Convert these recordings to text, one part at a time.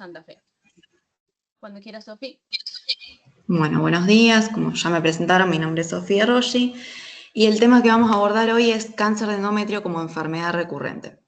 Santa Fe. Cuando quiera, Sofía. Bueno, buenos días. Como ya me presentaron, mi nombre es Sofía Rossi y el tema que vamos a abordar hoy es cáncer de endometrio como enfermedad recurrente.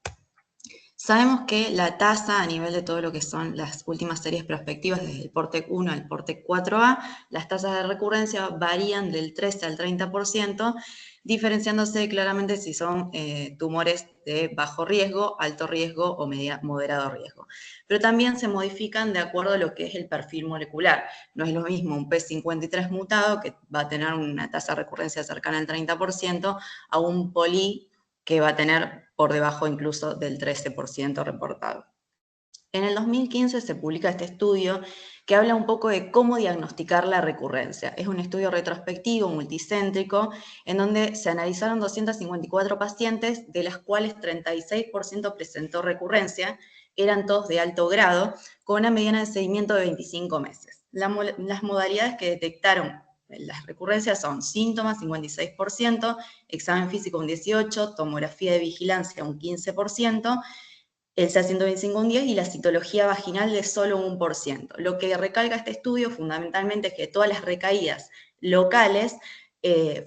Sabemos que la tasa a nivel de todo lo que son las últimas series prospectivas, desde el PORTEC 1 al PORTEC 4A, las tasas de recurrencia varían del 13 al 30%, diferenciándose claramente si son tumores de bajo riesgo, alto riesgo o moderado riesgo. Pero también se modifican de acuerdo a lo que es el perfil molecular. No es lo mismo un P53 mutado, que va a tener una tasa de recurrencia cercana al 30%, a un poli que va a tener por debajo incluso del 13% reportado. En el 2015 se publica este estudio que habla un poco de cómo diagnosticar la recurrencia. Es un estudio retrospectivo, multicéntrico, en donde se analizaron 254 pacientes, de las cuales 36% presentó recurrencia, eran todos de alto grado, con una mediana de seguimiento de 25 meses. Las modalidades que detectaron las recurrencias son síntomas, 56%, examen físico un 18%, tomografía de vigilancia un 15%, el CA125 un 10% y la citología vaginal de solo un 1%. Lo que recalca este estudio fundamentalmente es que todas las recaídas locales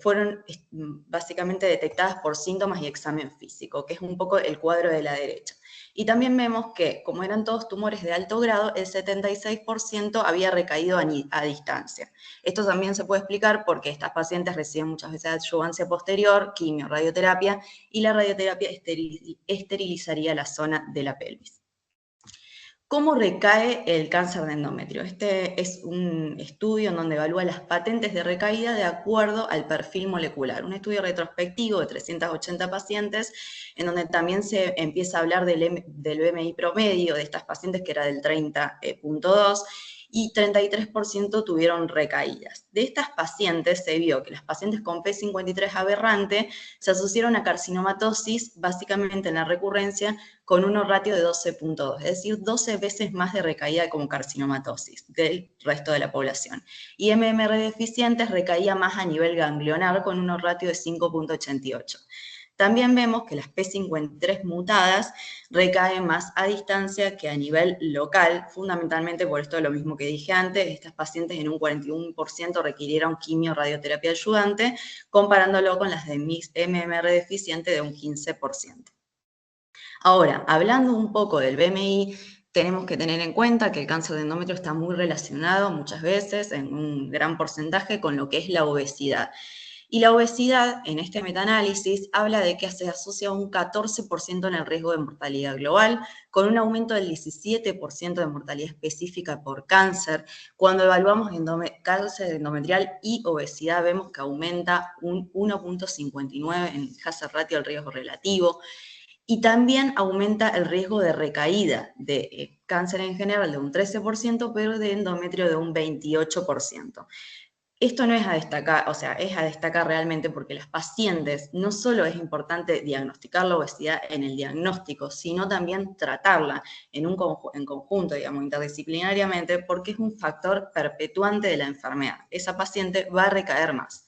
fueron básicamente detectadas por síntomas y examen físico, que es un poco el cuadro de la derecha. Y también vemos que, como eran todos tumores de alto grado, el 76% había recaído a distancia. Esto también se puede explicar porque estas pacientes reciben muchas veces adyuvancia posterior, quimio, radioterapia, y la radioterapia esterilizaría la zona de la pelvis. ¿Cómo recae el cáncer de endometrio? Este es un estudio en donde evalúa las patentes de recaída de acuerdo al perfil molecular. Un estudio retrospectivo de 380 pacientes, en donde también se empieza a hablar del BMI promedio de estas pacientes, que era del 30.2, y 33% tuvieron recaídas. De estas pacientes se vio que las pacientes con P53 aberrante se asociaron a carcinomatosis, básicamente en la recurrencia, con un ratio de 12.2, es decir, 12 veces más de recaída como carcinomatosis del resto de la población. Y MMR deficientes recaía más a nivel ganglionar con un ratio de 5.88. También vemos que las P53 mutadas recaen más a distancia que a nivel local, fundamentalmente por esto lo mismo que dije antes, estas pacientes en un 41% requirieron quimio-radioterapia ayudante, comparándolo con las de MMR deficiente de un 15%. Ahora, hablando un poco del BMI, tenemos que tener en cuenta que el cáncer de endometrio está muy relacionado muchas veces, en un gran porcentaje, con lo que es la obesidad. Y la obesidad, en este metaanálisis, habla de que se asocia un 14% en el riesgo de mortalidad global, con un aumento del 17% de mortalidad específica por cáncer. Cuando evaluamos cáncer endometrial y obesidad, vemos que aumenta un 1.59 en el hazard ratio al riesgo relativo. Y también aumenta el riesgo de recaída de cáncer en general de un 13%, pero de endometrio de un 28%. Esto no es a destacar, o sea, es a destacar realmente porque las pacientes no solo es importante diagnosticar la obesidad en el diagnóstico, sino también tratarla en conjunto, digamos, interdisciplinariamente, porque es un factor perpetuante de la enfermedad. Esa paciente va a recaer más.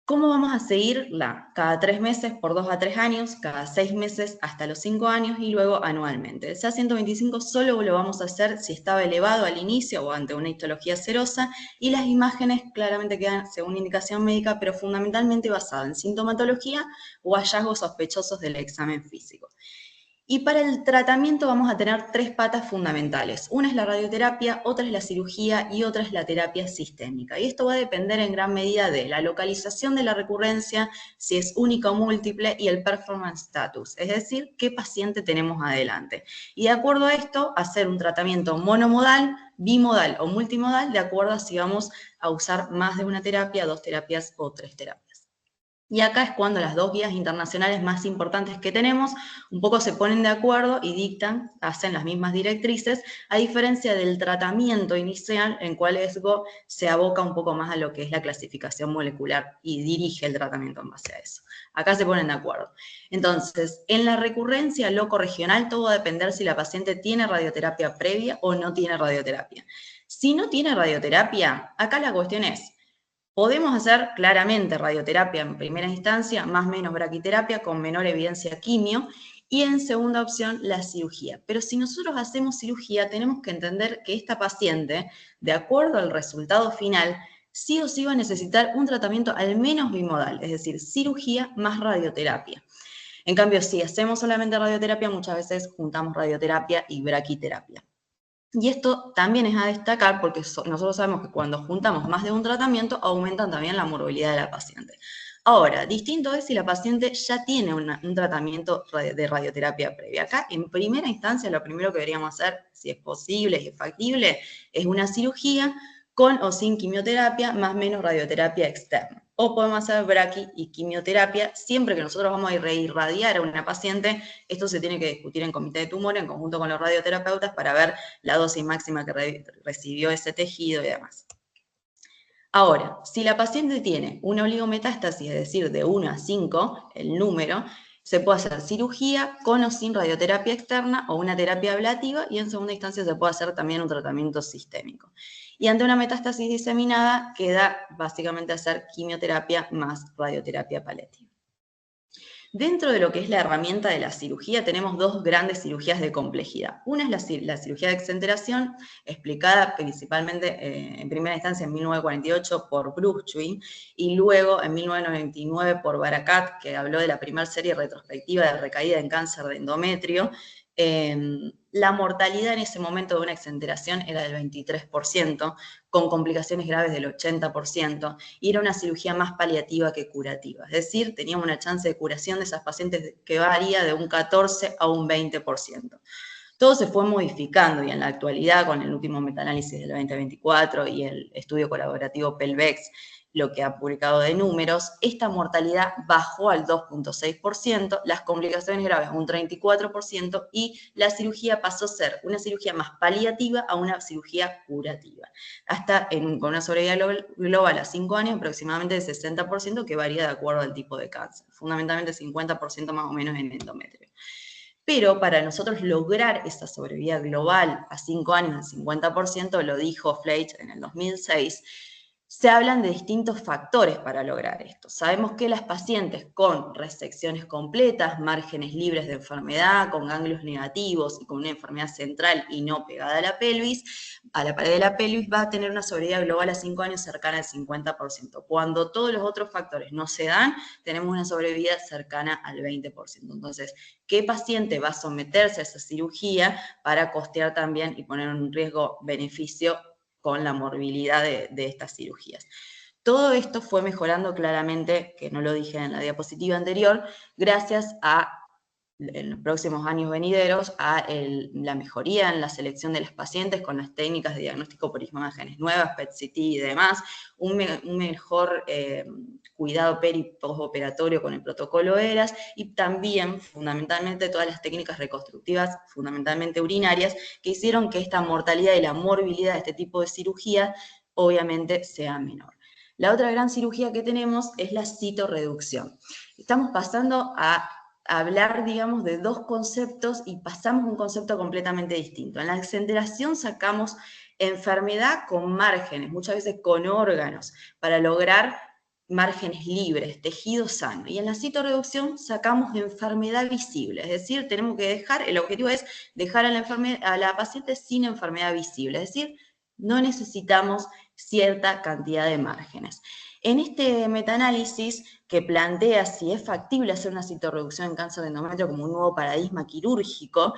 ¿Cómo vamos a seguirla? Cada 3 meses por 2 a 3 años, cada 6 meses hasta los 5 años y luego anualmente. El CA125 solo lo vamos a hacer si estaba elevado al inicio o ante una histología serosa, y las imágenes claramente quedan según indicación médica, pero fundamentalmente basadas en sintomatología o hallazgos sospechosos del examen físico. Y para el tratamiento vamos a tener 3 patas fundamentales. Una es la radioterapia, otra es la cirugía y otra es la terapia sistémica. Y esto va a depender en gran medida de la localización de la recurrencia, si es única o múltiple, y el performance status, es decir, qué paciente tenemos adelante. Y de acuerdo a esto, hacer un tratamiento monomodal, bimodal o multimodal, de acuerdo a si vamos a usar más de una terapia, 2 terapias o 3 terapias. Y acá es cuando las 2 guías internacionales más importantes que tenemos un poco se ponen de acuerdo y dictan, hacen las mismas directrices, a diferencia del tratamiento inicial, en cual ESGO se aboca un poco más a lo que es la clasificación molecular y dirige el tratamiento en base a eso. Acá se ponen de acuerdo. Entonces, en la recurrencia locorregional todo va a depender si la paciente tiene radioterapia previa o no tiene radioterapia. Si no tiene radioterapia, acá la cuestión es: podemos hacer claramente radioterapia en primera instancia, más o menos braquiterapia, con menor evidencia quimio, Y en segunda opción, la cirugía. Pero si nosotros hacemos cirugía, tenemos que entender que esta paciente, de acuerdo al resultado final, sí o sí va a necesitar un tratamiento al menos bimodal, es decir, cirugía más radioterapia. En cambio, si hacemos solamente radioterapia, muchas veces juntamos radioterapia y braquiterapia. Y esto también es a destacar porque nosotros sabemos que cuando juntamos más de un tratamiento, aumentan también la morbilidad de la paciente. Ahora, distinto es si la paciente ya tiene un tratamiento de radioterapia previa. Acá, en primera instancia, lo primero que deberíamos hacer, si es posible y es factible, es una cirugía con o sin quimioterapia, más o menos radioterapia externa. O podemos hacer braqui y quimioterapia. Siempre que nosotros vamos a irradiar a una paciente, esto se tiene que discutir en comité de tumor en conjunto con los radioterapeutas para ver la dosis máxima que recibió ese tejido y demás. Ahora, si la paciente tiene una oligometástasis, es decir, de 1 a 5, el número, se puede hacer cirugía con o sin radioterapia externa o una terapia ablativa y en segunda instancia se puede hacer también un tratamiento sistémico. Y ante una metástasis diseminada queda básicamente hacer quimioterapia más radioterapia paliativa. Dentro de lo que es la herramienta de la cirugía tenemos dos grandes cirugías de complejidad. Una es la cirugía de exenteración, explicada principalmente en primera instancia en 1948 por Brugschwin y luego en 1999 por Barakat, que habló de la primera serie retrospectiva de recaída en cáncer de endometrio. La mortalidad en ese momento de una exenteración era del 23%, con complicaciones graves del 80%, y era una cirugía más paliativa que curativa. Es decir, teníamos una chance de curación de esas pacientes que varía de un 14 a un 20%. Todo se fue modificando y en la actualidad, con el último metaanálisis del 2024 y el estudio colaborativo PELVEX, lo que ha publicado de números, esta mortalidad bajó al 2.6%, las complicaciones graves un 34% y la cirugía pasó a ser una cirugía más paliativa a una cirugía curativa, hasta con una sobrevida global a 5 años aproximadamente de 60%, que varía de acuerdo al tipo de cáncer, fundamentalmente 50% más o menos en endometrio. Pero para nosotros lograr esa sobrevida global a 5 años del 50%, lo dijo Fleich en el 2006, se hablan de distintos factores para lograr esto. Sabemos que las pacientes con resecciones completas, márgenes libres de enfermedad, con ganglios negativos y con una enfermedad central y no pegada a la pelvis, a la pared de la pelvis, va a tener una sobrevida global a 5 años cercana al 50%. Cuando todos los otros factores no se dan, tenemos una sobrevida cercana al 20%. Entonces, ¿qué paciente va a someterse a esa cirugía para costear también y poner en riesgo-beneficio con la morbilidad de estas cirugías? Todo esto fue mejorando claramente, que no lo dije en la diapositiva anterior, gracias a, en los próximos años venideros, a la mejoría en la selección de los pacientes con las técnicas de diagnóstico por imágenes nuevas, PET-CT y demás, un mejor cuidado peri- y postoperatorio con el protocolo ERAS y también, fundamentalmente, todas las técnicas reconstructivas, fundamentalmente urinarias, que hicieron que esta mortalidad y la morbilidad de este tipo de cirugía obviamente sea menor. La otra gran cirugía que tenemos es la citorreducción. Estamos pasando a hablar, digamos, de dos conceptos y pasamos a un concepto completamente distinto. En la exenteración sacamos enfermedad con márgenes, muchas veces con órganos, para lograr márgenes libres, tejido sano. Y en la citorreducción sacamos enfermedad visible, es decir, tenemos que dejar, el objetivo es dejar a la paciente sin enfermedad visible, es decir, no necesitamos cierta cantidad de márgenes. En este metaanálisis que plantea si es factible hacer una citorreducción en cáncer de endometrio como un nuevo paradigma quirúrgico,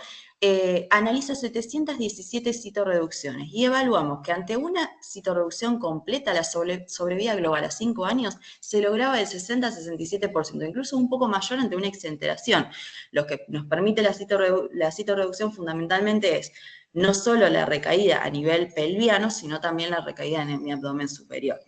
analiza 717 citorreducciones y evaluamos que ante una citorreducción completa, la sobrevida global a 5 años se lograba del 60 a 67%, incluso un poco mayor ante una exenteración. Lo que nos permite la citorreducción fundamentalmente es no solo la recaída a nivel pelviano, sino también la recaída en mi abdomen superior.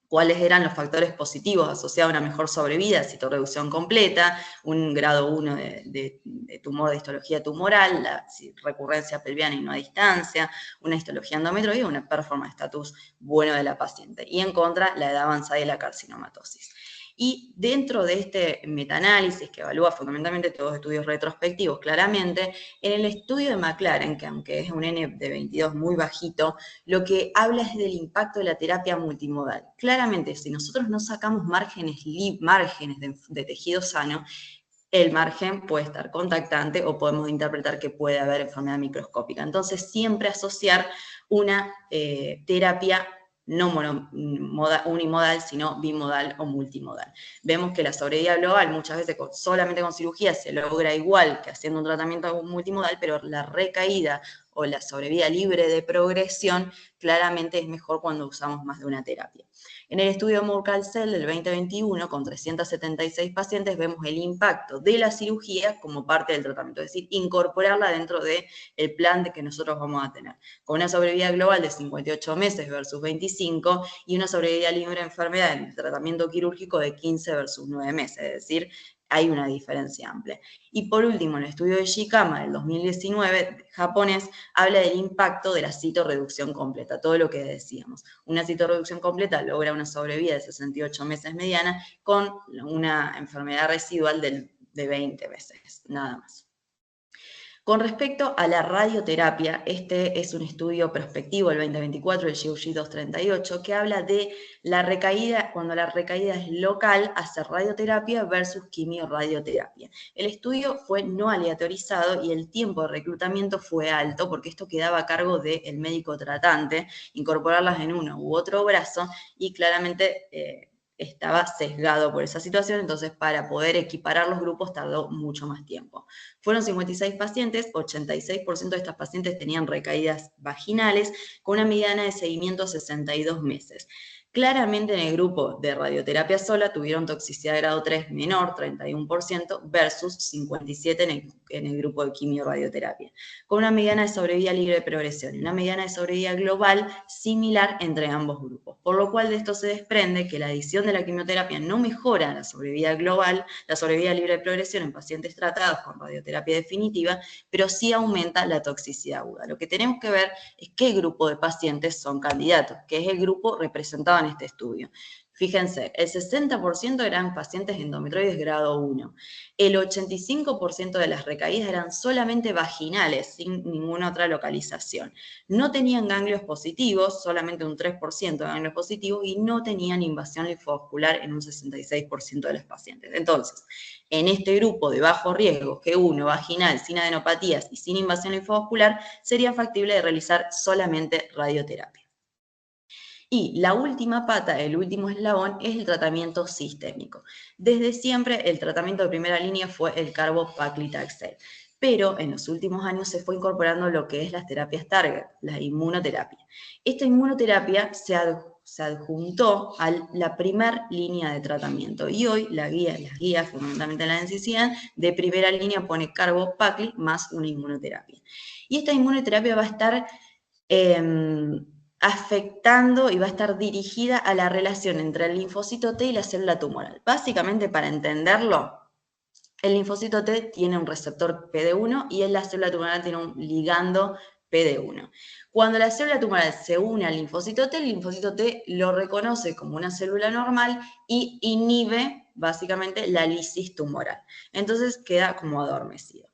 ¿Cuáles eran los factores positivos asociados a una mejor sobrevida? Citorreducción completa, un grado 1 de tumor de histología tumoral, la recurrencia pelviana y no a distancia, una histología endometrio y una performance status bueno de la paciente. Y en contra, la edad avanzada y la carcinomatosis. Y dentro de este metaanálisis que evalúa fundamentalmente todos los estudios retrospectivos, claramente, en el estudio de McLaren, que aunque es un N de 22 muy bajito, lo que habla es del impacto de la terapia multimodal. Claramente, si nosotros no sacamos márgenes de tejido sano, el margen puede estar contactante o podemos interpretar que puede haber enfermedad microscópica. Entonces, siempre asociar una terapia no unimodal, sino bimodal o multimodal. Vemos que la sobrevida global muchas veces solamente con cirugía se logra igual que haciendo un tratamiento multimodal, pero la recaída o la sobrevida libre de progresión claramente es mejor cuando usamos más de una terapia. En el estudio Moore-Calcel del 2021, con 376 pacientes, vemos el impacto de la cirugía como parte del tratamiento, es decir, incorporarla dentro del plan que nosotros vamos a tener, con una sobrevida global de 58 meses versus 25 y una sobrevida libre de enfermedad en el tratamiento quirúrgico de 15 versus 9 meses, es decir, hay una diferencia amplia. Y por último, en el estudio de Shikama del 2019, japonés, habla del impacto de la citorreducción completa, todo lo que decíamos. Una citorreducción completa logra una sobrevida de 68 meses mediana con una enfermedad residual de 20 meses, nada más. Con respecto a la radioterapia, este es un estudio prospectivo del 2024, el GOG 238, que habla de la recaída, cuando la recaída es local, hacer radioterapia versus quimioradioterapia. El estudio fue no aleatorizado y el tiempo de reclutamiento fue alto, porque esto quedaba a cargo del médico tratante, incorporarlas en uno u otro brazo, y claramente estaba sesgado por esa situación, entonces para poder equiparar los grupos tardó mucho más tiempo. Fueron 56 pacientes, 86% de estas pacientes tenían recaídas vaginales, con una mediana de seguimiento 62 meses. Claramente en el grupo de radioterapia sola tuvieron toxicidad de grado 3 menor, 31%, versus 57% en el grupo de quimioradioterapia, con una mediana de sobrevida libre de progresión y una mediana de sobrevida global similar entre ambos grupos. Por lo cual de esto se desprende que la adición de la quimioterapia no mejora la sobrevida global, la sobrevida libre de progresión en pacientes tratados con radioterapia definitiva, pero sí aumenta la toxicidad aguda. Lo que tenemos que ver es qué grupo de pacientes son candidatos, que es el grupo representado en este estudio. Fíjense, el 60% eran pacientes endometrioides grado 1. El 85% de las recaídas eran solamente vaginales, sin ninguna otra localización. No tenían ganglios positivos, solamente un 3% de ganglios positivos, y no tenían invasión linfovascular en un 66% de los pacientes. Entonces, en este grupo de bajo riesgo, G1, vaginal, sin adenopatías y sin invasión linfovascular, sería factible de realizar solamente radioterapia. Y la última pata, el último eslabón, es el tratamiento sistémico. Desde siempre el tratamiento de primera línea fue el carbopaclitaxel, pero en los últimos años se fue incorporando lo que es las terapias target, la inmunoterapia. Esta inmunoterapia se adjuntó a la primera línea de tratamiento y hoy las guías fundamentalmente la NCCN de primera línea pone carbopacli más una inmunoterapia. Y esta inmunoterapia va a estar afectando y va a estar dirigida a la relación entre el linfocito T y la célula tumoral. Básicamente, para entenderlo, el linfocito T tiene un receptor PD1 y la célula tumoral tiene un ligando PD1. Cuando la célula tumoral se une al linfocito T, el linfocito T lo reconoce como una célula normal y inhibe básicamente la lisis tumoral. Entonces queda como adormecido.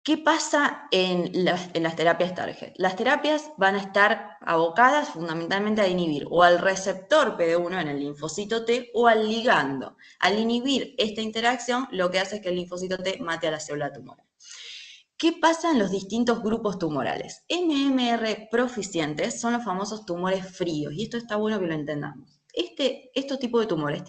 ¿Qué pasa en las terapias target? Las terapias van a estar abocadas fundamentalmente a inhibir o al receptor PD1 en el linfocito T o al ligando. Al inhibir esta interacción, lo que hace es que el linfocito T mate a la célula tumoral. ¿Qué pasa en los distintos grupos tumorales? MMR proficientes son los famosos tumores fríos, y esto está bueno que lo entendamos. Estos tipos de tumores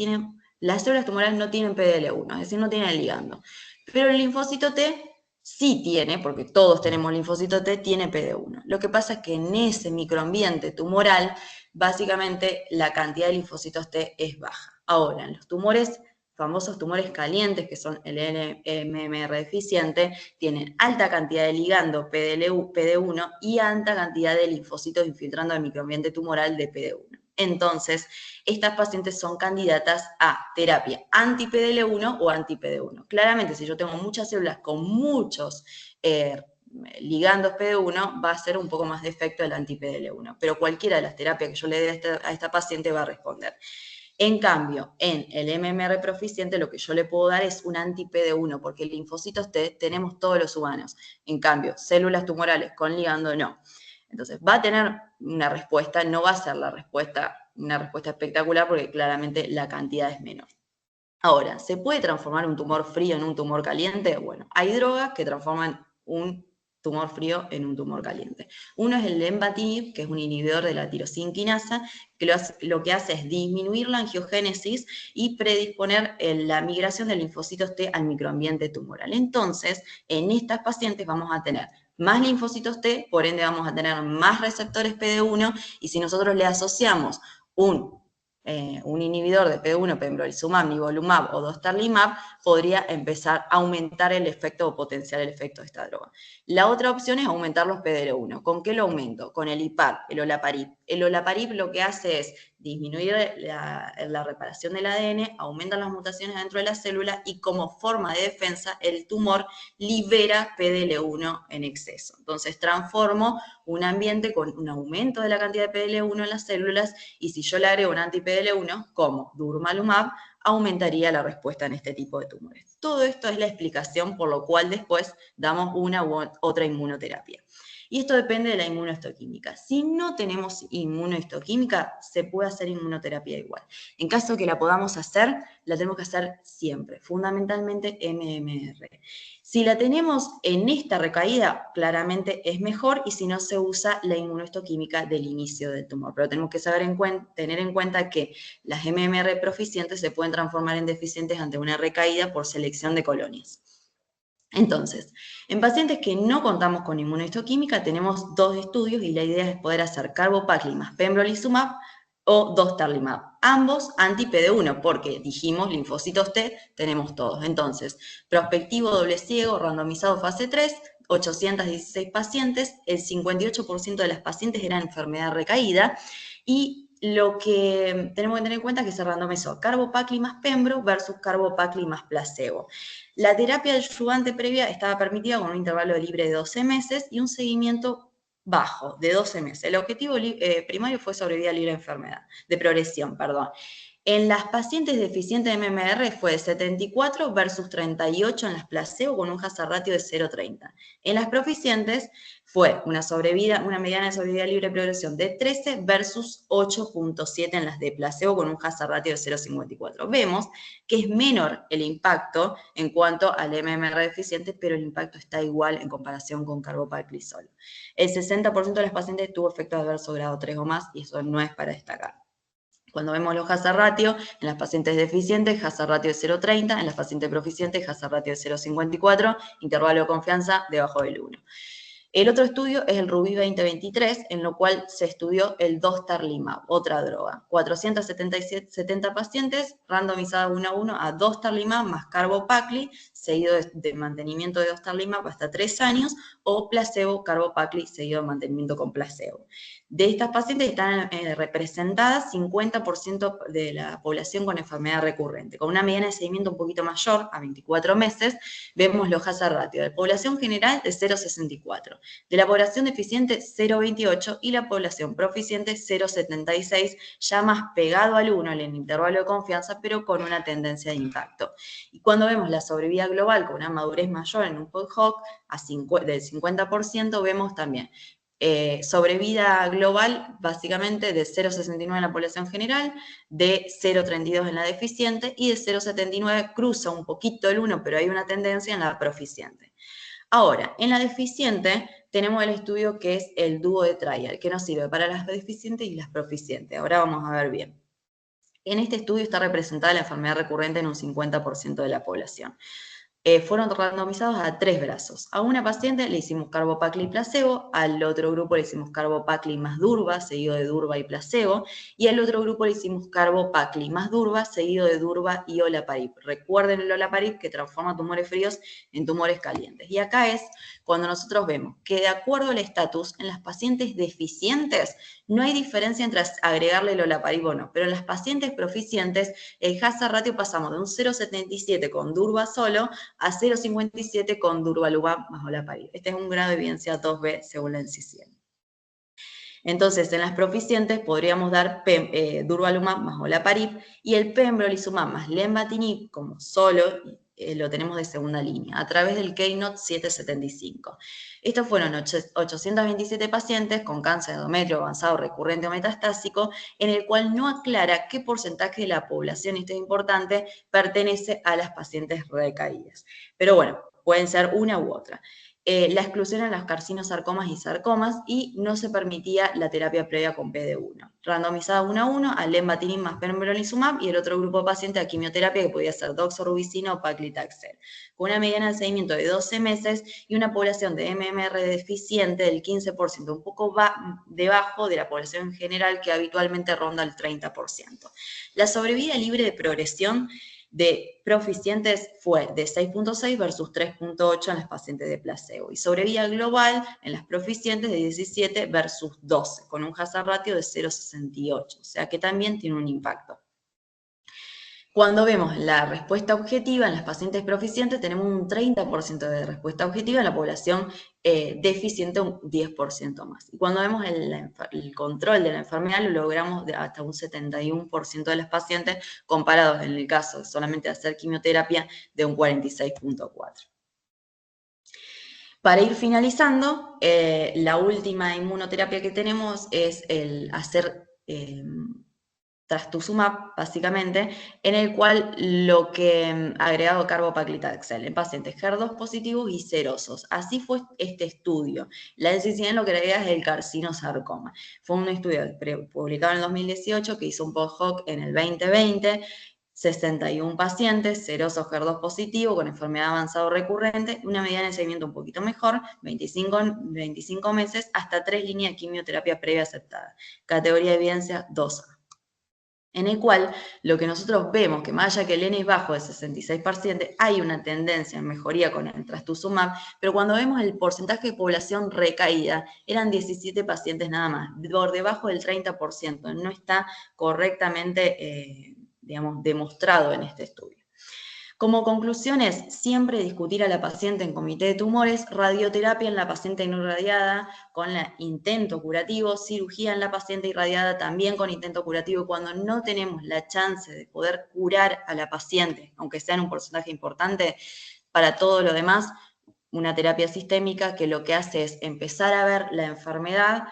las células tumorales no tienen PDL1, es decir, no tienen el ligando, pero el linfocito T sí tiene, porque todos tenemos linfocito T, tiene PD1. Lo que pasa es que en ese microambiente tumoral, básicamente la cantidad de linfocitos T es baja. Ahora, en los famosos tumores calientes, que son el MMR deficiente, tienen alta cantidad de ligando PD1 y alta cantidad de linfocitos infiltrando el microambiente tumoral de PD1. Entonces, estas pacientes son candidatas a terapia anti-PDL1 o anti-PD1. Claramente, si yo tengo muchas células con muchos ligandos PD1, va a ser un poco más de efecto el anti-PDL1, pero cualquiera de las terapias que yo le dé a esta paciente va a responder. En cambio, en el MMR proficiente lo que yo le puedo dar es un anti-PD1, porque linfocitos T tenemos todos los humanos. En cambio, células tumorales con ligando no. Entonces, va a tener una respuesta, no va a ser una respuesta espectacular porque claramente la cantidad es menor. Ahora, ¿se puede transformar un tumor frío en un tumor caliente? Bueno, hay drogas que transforman un tumor frío en un tumor caliente. Uno es el lenvatinib, que es un inhibidor de la tirosina quinasa, que lo que hace es disminuir la angiogénesis y predisponer la migración de linfocitos T al microambiente tumoral. Entonces, en estas pacientes vamos a tener más linfocitos T, por ende vamos a tener más receptores PD1, y si nosotros le asociamos un inhibidor de PD1, pembrolizumab, nivolumab o dostarlimab, podría empezar a aumentar el efecto o potenciar el efecto de esta droga. La otra opción es aumentar los PD1. ¿Con qué lo aumento? Con el IPAR, el olaparib. El olaparib lo que hace es disminuir la reparación del ADN, aumenta las mutaciones dentro de la célula y como forma de defensa el tumor libera PDL1 en exceso. Entonces transformo un ambiente con un aumento de la cantidad de PDL1 en las células, y si yo le agrego un anti-PDL1 como durvalumab, aumentaría la respuesta en este tipo de tumores. Todo esto es la explicación por lo cual después damos una u otra inmunoterapia. Y esto depende de la inmunohistoquímica. Si no tenemos inmunohistoquímica, se puede hacer inmunoterapia igual. En caso que la podamos hacer, la tenemos que hacer siempre, fundamentalmente MMR. Si la tenemos en esta recaída, claramente es mejor, y si no, se usa la inmunohistoquímica del inicio del tumor. Pero tenemos que tener en cuenta que las MMR proficientes se pueden transformar en deficientes ante una recaída por selección de colonias. Entonces, en pacientes que no contamos con inmunohistoquímica, tenemos dos estudios y la idea es poder hacer carbopacli más pembrolizumab o dostarlimab, ambos anti-PD1, porque dijimos linfocitos T tenemos todos. Entonces, prospectivo doble ciego, randomizado fase 3, 816 pacientes, el 58% de las pacientes eran enfermedad recaída, y lo que tenemos que tener en cuenta es que se randomizó carbopacli más pembro versus carbopacli más placebo. La terapia adyuvante previa estaba permitida con un intervalo libre de 12 meses y un seguimiento bajo, de 12 meses. El objetivo primario fue sobrevida libre de progresión. En las pacientes deficientes de MMR fue de 74 versus 38 en las placebo, con un hazard ratio de 0,30. En las proficientes fue una mediana de sobrevida libre de progresión de 13 versus 8,7 en las de placebo, con un hazard ratio de 0,54. Vemos que es menor el impacto en cuanto al MMR deficiente, pero el impacto está igual en comparación con carbopacli solo. El 60% de las pacientes tuvo efectos adversos grado 3 o más, y eso no es para destacar. Cuando vemos los hazard ratio, en las pacientes deficientes, hazard ratio de 0,30, en las pacientes proficientes, hazard ratio de 0,54, intervalo de confianza debajo del 1. El otro estudio es el RUBY 2023, en lo cual se estudió el dostarlimab, otra droga. 470 pacientes, randomizados 1 a 1 a dostarlimab más carbopacli, seguido de mantenimiento de dostarlimab hasta 3 años, o placebo, carbopacli, seguido de mantenimiento con placebo. De estas pacientes están representadas 50% de la población con enfermedad recurrente. Con una mediana de seguimiento un poquito mayor, a 24 meses, vemos los hazard ratio de población general de 0,64. De la población deficiente, 0,28, y la población proficiente, 0,76, ya más pegado al 1 en el intervalo de confianza, pero con una tendencia de impacto. Y cuando vemos la sobrevida global con una madurez mayor en un post-hoc del 50%, vemos también sobrevida global básicamente de 0,69 en la población general, de 0,32 en la deficiente, y de 0,79 cruza un poquito el 1, pero hay una tendencia en la proficiente. Ahora, en la deficiente tenemos el estudio que es el dúo de trial, que nos sirve para las deficientes y las proficientes. Ahora vamos a ver bien. En este estudio está representada la enfermedad recurrente en un 50% de la población. Fueron randomizados a 3 brazos. A una paciente le hicimos carbopacli y placebo, al otro grupo le hicimos carbopacli más durva, seguido de durva y placebo, y al otro grupo le hicimos carbopacli más durva, seguido de durva y olaparib. Recuerden el olaparib, que transforma tumores fríos en tumores calientes. Y acá es cuando nosotros vemos que, de acuerdo al estatus, en las pacientes deficientes no hay diferencia entre agregarle el olaparib o no, pero en las pacientes proficientes el hazard ratio pasamos de un 0,77 con durva solo a 0,57 con durvalumab más olaparib. Este es un grado de evidencia 2B según la NCCN. Entonces, en las proficientes podríamos dar durvalumab más olaparib, y el pembrolizumab más lenvatinib como solo lo tenemos de segunda línea, a través del Keynote 775. Estos fueron 827 pacientes con cáncer de endometrio avanzado, recurrente o metastásico, en el cual no aclara qué porcentaje de la población, y esto es importante, pertenece a las pacientes recaídas. Pero bueno, pueden ser una u otra. La exclusión en los carcinosarcomas y sarcomas, y no se permitía la terapia previa con PD-1. Randomizada 1 a 1 a lenvatinib más pembrolizumab, y el otro grupo de pacientes a quimioterapia, que podía ser doxorubicina o paclitaxel, con una mediana de seguimiento de 12 meses y una población de MMR deficiente del 15%, un poco debajo de la población en general, que habitualmente ronda el 30%. La sobrevida libre de progresión de proficientes fue de 6.6 versus 3.8 en las pacientes de placebo, y sobrevida global en las proficientes de 17 versus 12, con un hazard ratio de 0.68, o sea que también tiene un impacto. Cuando vemos la respuesta objetiva en las pacientes proficientes, tenemos un 30% de respuesta objetiva, en la población deficiente un 10% más. Y cuando vemos el control de la enfermedad, lo logramos hasta un 71% de las pacientes, comparados en el caso de solamente hacer quimioterapia de un 46.4%. Para ir finalizando, la última inmunoterapia que tenemos es el hacer trastuzumab, básicamente, en el cual lo que agregado carbopaclitaxel en pacientes HER2 positivos y serosos. Así fue este estudio. La NCCN lo que agrega es el carcinosarcoma. Fue un estudio publicado en el 2018 que hizo un post-hoc en el 2020, 61 pacientes, serosos HER2 positivo, con enfermedad avanzada o recurrente, una mediana de seguimiento un poquito mejor, 25 meses, hasta 3 líneas de quimioterapia previa aceptada. Categoría de evidencia 2A. En el cual lo que nosotros vemos, que más allá que el N es bajo de 66 pacientes, hay una tendencia en mejoría con el trastuzumab, pero cuando vemos el porcentaje de población recaída, eran 17 pacientes nada más, por debajo del 30%, no está correctamente, digamos, demostrado en este estudio. Como conclusiones, siempre discutir a la paciente en comité de tumores, radioterapia en la paciente no irradiada con intento curativo, cirugía en la paciente irradiada también con intento curativo. Cuando no tenemos la chance de poder curar a la paciente, aunque sea en un porcentaje importante, para todo lo demás, una terapia sistémica que lo que hace es empezar a ver la enfermedad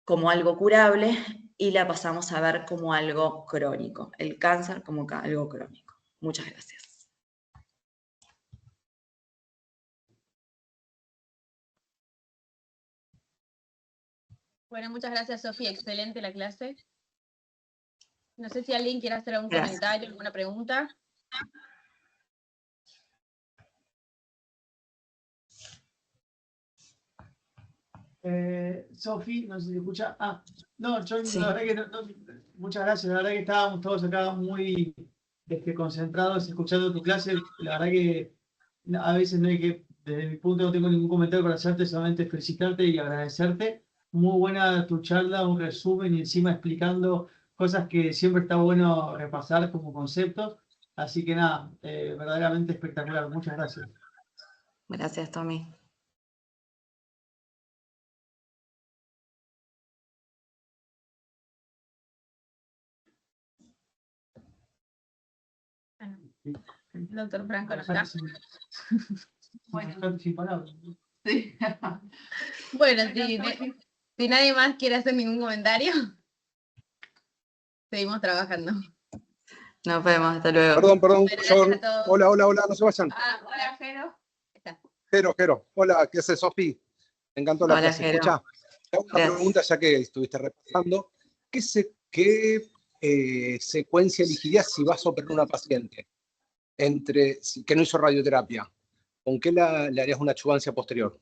como algo curable y la pasamos a ver como algo crónico, el cáncer como algo crónico. Muchas gracias. Bueno, muchas gracias, Sofía. Excelente la clase. No sé si alguien quiere hacer algún Gracias. comentario, alguna pregunta. Sofi, no sé si te escucha. No, yo Sí. la verdad que muchas gracias. La verdad que estábamos todos acá muy concentrados escuchando tu clase. La verdad que a veces no hay que, desde mi punto no tengo ningún comentario para hacerte, solamente felicitarte y agradecerte. Muy buena tu charla, un resumen y encima explicando cosas que siempre está bueno repasar como conceptos. Así que nada, verdaderamente espectacular. Muchas gracias. Gracias, Tommy. Doctor Franco, ¿no está? Bueno. Sin palabras. Sí. Bueno, si nadie más quiere hacer ningún comentario, seguimos trabajando. Nos vemos, hasta luego. Perdón, Gracias a todos. hola, no se vayan. Hola, Jero. Jero, hola, ¿qué haces, Sofi? Me encantó la Hola, clase. Jero. Escuchá, te hago una Gracias. pregunta ya que estuviste repasando. ¿Qué secuencia elegirías si vas a operar una paciente que no hizo radioterapia? ¿Con qué le harías una adjuvancia posterior?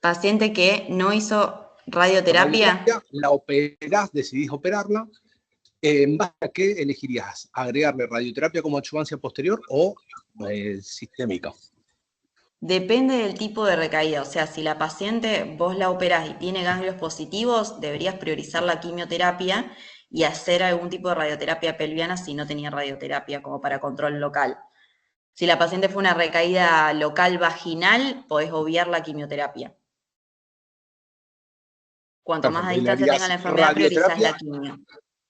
Paciente que no hizo radioterapia. La operás, decidís operarla. ¿En base a qué elegirías? ¿Agregarle radioterapia como adjuvancia posterior o sistémica? Depende del tipo de recaída. O sea, si la paciente vos la operás y tiene ganglios positivos, deberías priorizar la quimioterapia y hacer algún tipo de radioterapia pelviana si no tenía radioterapia, como para control local. Si la paciente fue una recaída local vaginal, podés obviar la quimioterapia. Cuanto más a Perfecto. distancia tenga la enfermedad, priorizás la quimio.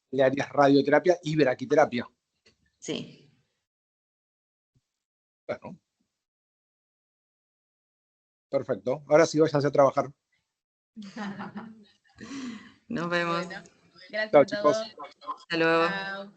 Le harías radioterapia y braquiterapia. Sí. Bueno. Perfecto. Ahora sí, váyanse a trabajar. Nos vemos. Bueno, gracias Chao, a chicos. todos. Hasta luego. Chao.